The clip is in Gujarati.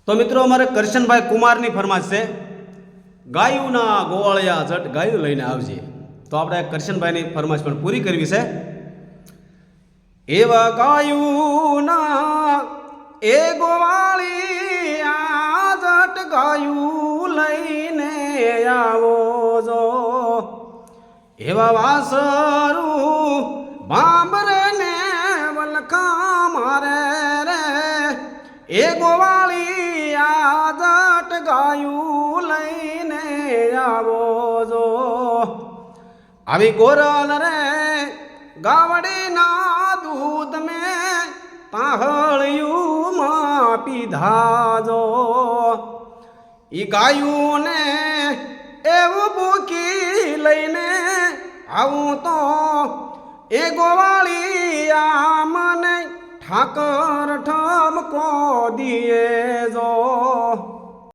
તો મિત્રો અમારે કરશનભાઈ કુમારની ફરમાશ છે, ગાયુના ગોવાળિયા જટ ગાયું લઈને આવજે. તો આપણે કરશનભાઈની ફરમાશ પણ પૂરી કરવી છે. એવા ગાયુના એ ગોવાળિયા જટ ગાયું લઈને આવો જો. એવા વાસરું ભાંભરે ને વલખા મારે રે, એ ગોવાળિયા જટ ગાયું લઈને આવો જો. આવી ગોરલ રે ગાવડીના દૂધ મેં તાહળિયું માં પીધા જો. ઈ ગાયું ને એવું ભૂકી લઈને આવું તો એ ગોવાળિયા મને ઠાકર ઠમકો દિયે જો.